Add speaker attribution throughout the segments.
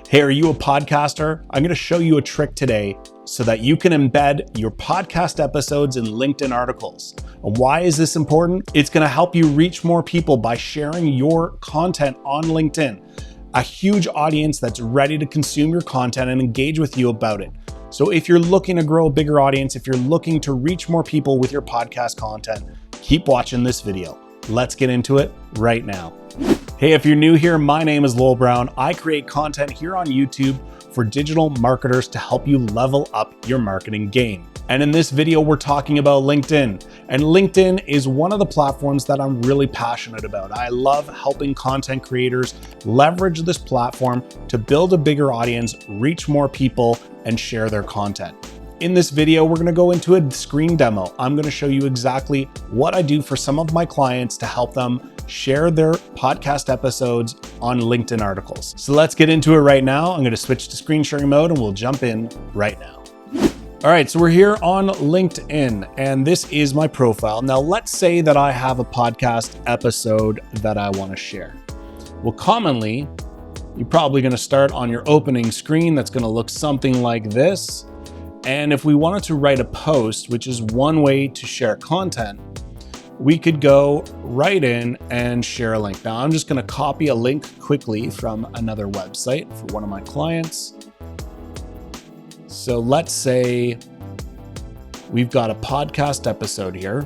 Speaker 1: Hey, are you a podcaster? I'm going to show you a trick today so that you can embed your podcast episodes in LinkedIn articles. And why is this important? It's going to help you reach more people by sharing your content on LinkedIn, a huge audience that's ready to consume your content and engage with you about it. So if you're looking to grow a bigger audience, if you're looking to reach more people with your podcast content, keep watching this video. Let's get into it right now. Hey, if you're new here, my name is Lowell Brown. I create content here on YouTube for digital marketers to help you level up your marketing game. And in this video, we're talking about LinkedIn. And LinkedIn is one of the platforms that I'm really passionate about. I love helping content creators leverage this platform to build a bigger audience, reach more people, and share their content. In this video, we're going to go into a screen demo. I'm going to show you exactly what I do for some of my clients to help them share their podcast episodes on LinkedIn articles. So let's get into it right now. I'm going to switch to screen sharing mode and we'll jump in right now. All right, so we're here on LinkedIn and this is my profile. Now let's say that I have a podcast episode that I want to share. Well, commonly, you're probably going to start on your opening screen. That's going to look something like this. And if we wanted to write a post, which is one way to share content, we could go right in and share a link. Now, I'm just going to copy a link quickly from another website for one of my clients. So let's say we've got a podcast episode here.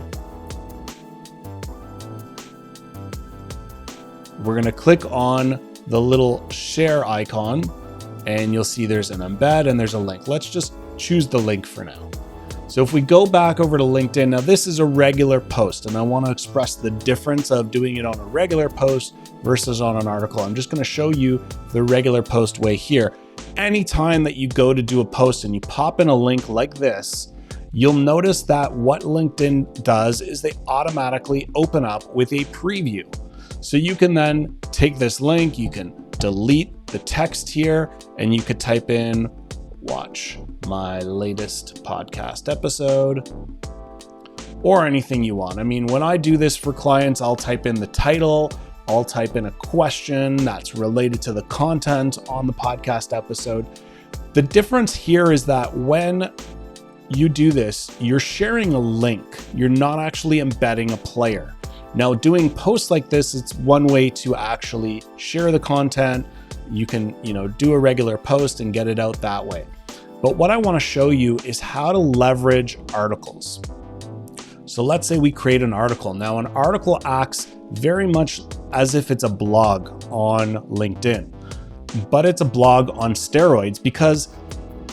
Speaker 1: We're going to click on the little share icon and you'll see there's an embed and there's a link. Let's just choose the link for now. So if we go back over to LinkedIn, now this is a regular post and I want to express the difference of doing it on a regular post versus on an article. I'm just going to show you the regular post way here. Anytime that you go to do a post and you pop in a link like this, you'll notice that what LinkedIn does is they automatically open up with a preview. So you can then take this link, you can delete the text here, and you could type in watch my latest podcast episode or anything you want. I mean, when I do this for clients, I'll type in the title, I'll type in a question that's related to the content on the podcast episode. The difference here is that when you do this, you're sharing a link. You're not actually embedding a player. Now, doing posts like this, it's one way to actually share the content. You can, do a regular post and get it out that way. But what I want to show you is how to leverage articles. So let's say we create an article. Now, an article acts very much as if it's a blog on LinkedIn, but it's a blog on steroids because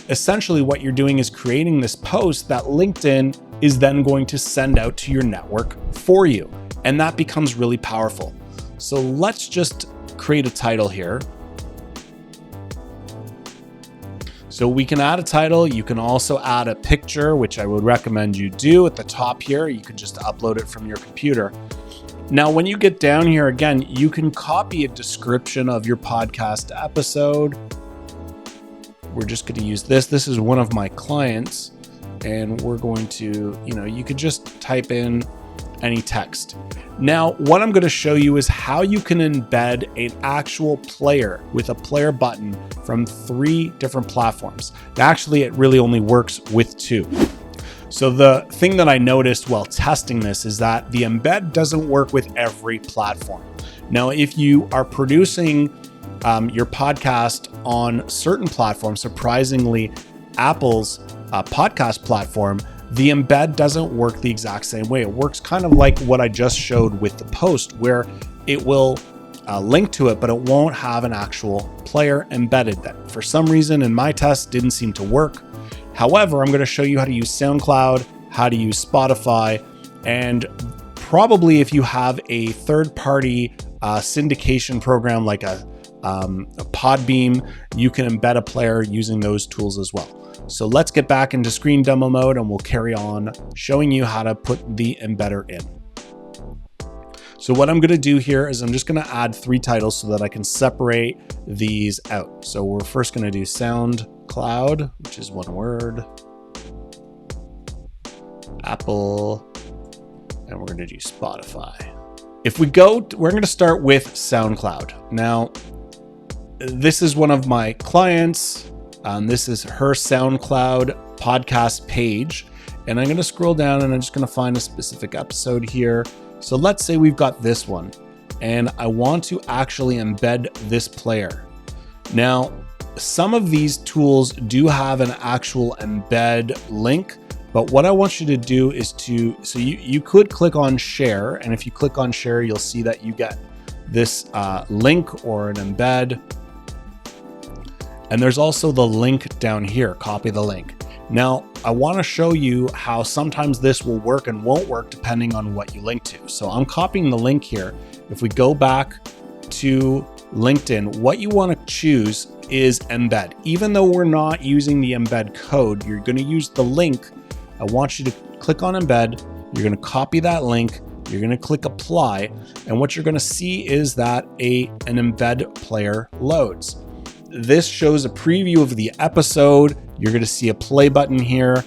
Speaker 1: essentially what you're doing is creating this post that LinkedIn is then going to send out to your network for you. And that becomes really powerful. So let's just create a title here. So we can add a title. You can also add a picture, which I would recommend you do at the top here. You can just upload it from your computer. Now, when you get down here again, you can copy a description of your podcast episode. We're just going to use this. This is one of my clients, and we're going to, you could just type in any text. Now, what I'm going to show you is how you can embed an actual player with a player button from 3 different platforms. Actually, it really only works with 2. So the thing that I noticed while testing this is that the embed doesn't work with every platform. Now, if you are producing your podcast on certain platforms, surprisingly, Apple's podcast platform, the embed doesn't work the exact same way. It works kind of like what I just showed with the post, where it will link to it, but it won't have an actual player embedded. That for some reason in my test didn't seem to work. However, I'm going to show you how to use Soundcloud, how to use Spotify, and probably if you have a third-party syndication program like a Podbeam, you can embed a player using those tools as well. So let's get back into screen demo mode and we'll carry on showing you how to put the embedder in. So what I'm going to do here is I'm just going to add 3 titles so that I can separate these out. So we're first going to do SoundCloud, which is one word, Apple, and we're going to do Spotify. If we go, we're going to start with SoundCloud. Now, this is one of my clients. This is her SoundCloud podcast page. And I'm going to scroll down and I'm just going to find a specific episode here. So let's say we've got this one and I want to actually embed this player. Now, some of these tools do have an actual embed link, but what I want you to do is so you could click on share. And if you click on share, you'll see that you get this link or an embed. And there's also the link down here, copy the link. Now, I want to show you how sometimes this will work and won't work depending on what you link to. So I'm copying the link here. If we go back to LinkedIn, what you want to choose is embed. Even though we're not using the embed code, you're going to use the link. I want you to click on embed. You're going to copy that link. You're going to click apply. And what you're going to see is that an embed player loads. This shows a preview of the episode. You're going to see a play button here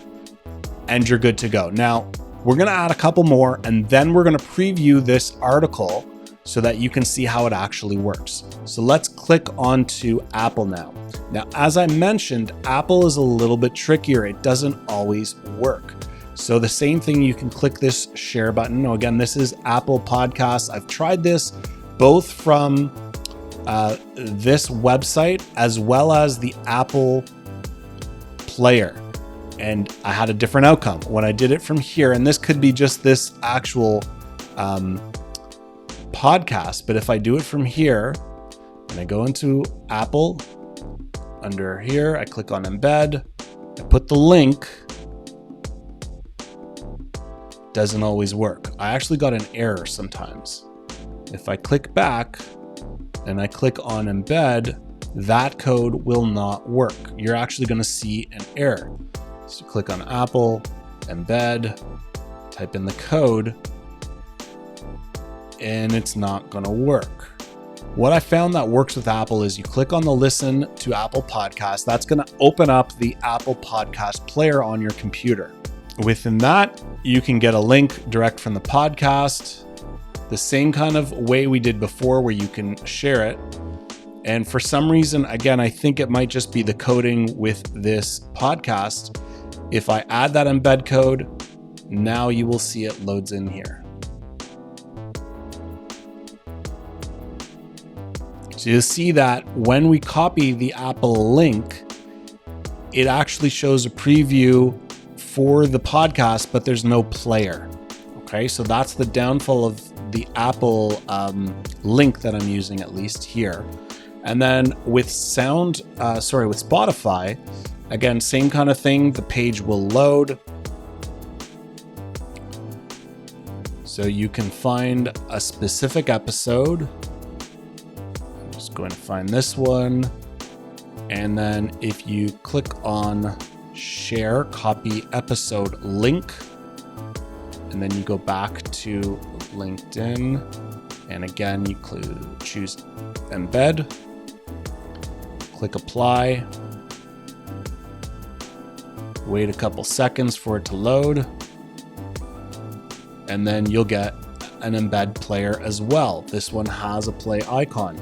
Speaker 1: and you're good to go. Now, we're going to add a couple more and then we're going to preview this article so that you can see how it actually works. So let's click onto Apple now. Now, as I mentioned, Apple is a little bit trickier. It doesn't always work. So the same thing, you can click this share button. Now, again, this is Apple Podcasts. I've tried this both from this website as well as the Apple player, and I had a different outcome when I did it from here. And this could be just this actual podcast, but if I do it from here and I go into Apple, under here I click on embed, I put the link, doesn't always work. I actually got an error sometimes. If I click back and I click on embed, that code will not work. You're actually going to see an error. So click on Apple, embed, type in the code, and it's not going to work. What I found that works with Apple is you click on the listen to Apple Podcast. That's going to open up the Apple Podcast player on your computer. Within that, you can get a link direct from the podcast, the same kind of way we did before where you can share it. And for some reason, again, I think it might just be the coding with this podcast. If I add that embed code, now you will see it loads in here. So you'll see that when we copy the Apple link, it actually shows a preview for the podcast, but there's no player. Okay, so that's the downfall of the Apple link that I'm using, at least here. And then with Spotify, again, same kind of thing. The page will load. So you can find a specific episode. I'm just going to find this one. And then if you click on share, copy episode link, and then you go back to LinkedIn. And again, you choose embed, click apply, wait a couple seconds for it to load, and then you'll get an embed player as well. This one has a play icon.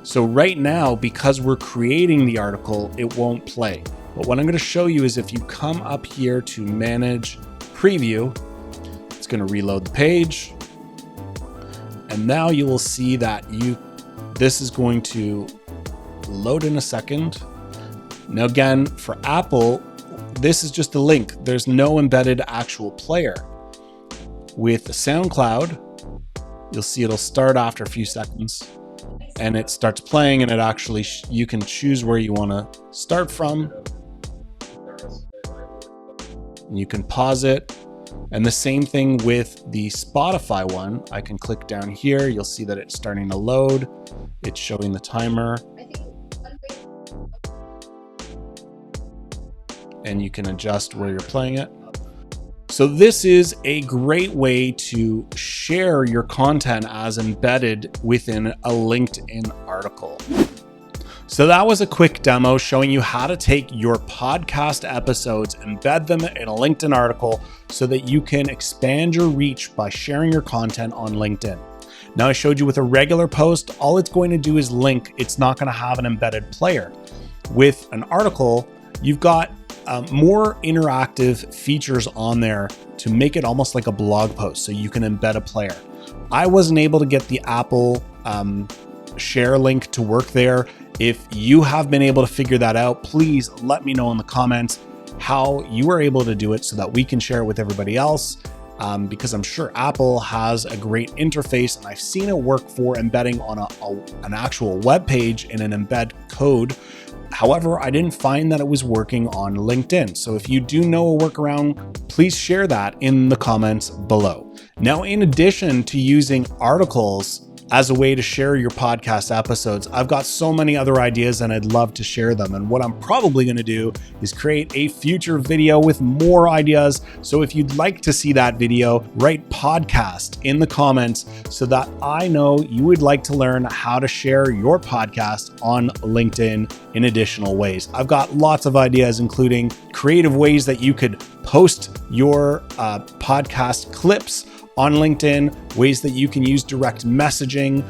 Speaker 1: So right now, because we're creating the article, it won't play. But what I'm going to show you is if you come up here to manage preview, it's going to reload the page. And now you will see that this is going to load in a second. Now again, for Apple, this is just a link. There's no embedded actual player. With the SoundCloud, you'll see it'll start after a few seconds and it starts playing, and it actually, you can choose where you want to start from. You can pause it. And the same thing with the Spotify one. I can click down here. You'll see that it's starting to load. It's showing the timer. And you can adjust where you're playing it. So this is a great way to share your content as embedded within a LinkedIn article. So that was a quick demo showing you how to take your podcast episodes, embed them in a LinkedIn article so that you can expand your reach by sharing your content on LinkedIn. Now I showed you with a regular post, all it's going to do is link. It's not going to have an embedded player. With an article, you've got more interactive features on there to make it almost like a blog post, so you can embed a player. I wasn't able to get the Apple share link to work there. If you have been able to figure that out, please let me know in the comments how you were able to do it so that we can share it with everybody else. Because I'm sure Apple has a great interface, and I've seen it work for embedding on an actual web page in an embed code. However, I didn't find that it was working on LinkedIn. So if you do know a workaround, please share that in the comments below. Now, in addition to using articles as a way to share your podcast episodes, I've got so many other ideas and I'd love to share them. And what I'm probably going to do is create a future video with more ideas. So if you'd like to see that video, write podcast in the comments so that I know you would like to learn how to share your podcast on LinkedIn in additional ways. I've got lots of ideas, including creative ways that you could post your podcast clips on LinkedIn, ways that you can use direct messaging,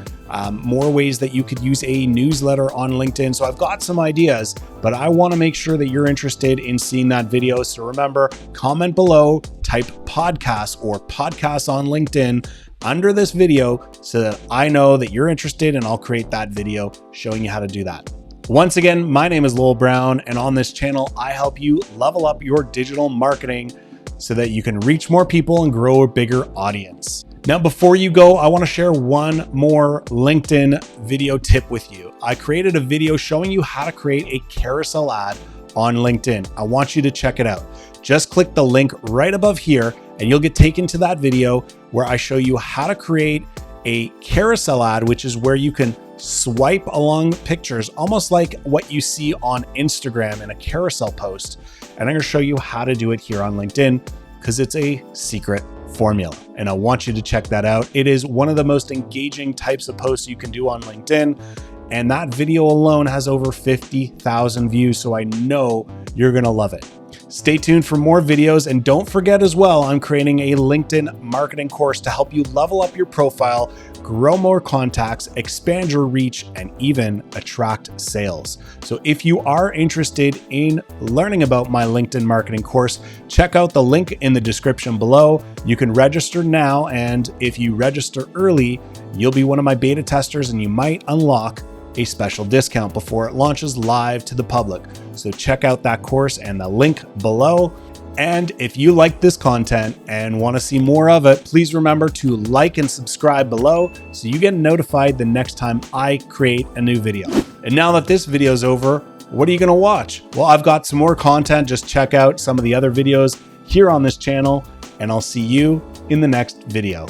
Speaker 1: more ways that you could use a newsletter on LinkedIn. So I've got some ideas, but I want to make sure that you're interested in seeing that video. So remember, comment below, type podcast or podcasts on LinkedIn under this video so that I know that you're interested, and I'll create that video showing you how to do that. Once again, my name is Lowell Brown, and on this channel, I help you level up your digital marketing so that you can reach more people and grow a bigger audience. Now, before you go, I want to share one more LinkedIn video tip with you. I created a video showing you how to create a carousel ad on LinkedIn. I want you to check it out. Just click the link right above here and you'll get taken to that video where I show you how to create a carousel ad, which is where you can swipe along pictures, almost like what you see on Instagram in a carousel post. And I'm going to show you how to do it here on LinkedIn because it's a secret formula. And I want you to check that out. It is one of the most engaging types of posts you can do on LinkedIn. And that video alone has over 50,000 views. So I know you're going to love it. Stay tuned for more videos, and don't forget as well, I'm creating a LinkedIn marketing course to help you level up your profile, grow more contacts, expand your reach, and even attract sales. So if you are interested in learning about my LinkedIn marketing course, check out the link in the description below. You can register now, and if you register early, you'll be one of my beta testers and you might unlock a special discount before it launches live to the public. So check out that course and the link below. And if you like this content and want to see more of it, please remember to like and subscribe below so you get notified the next time I create a new video. And now that this video is over, what are you going to watch? Well, I've got some more content. Just check out some of the other videos here on this channel, and I'll see you in the next video.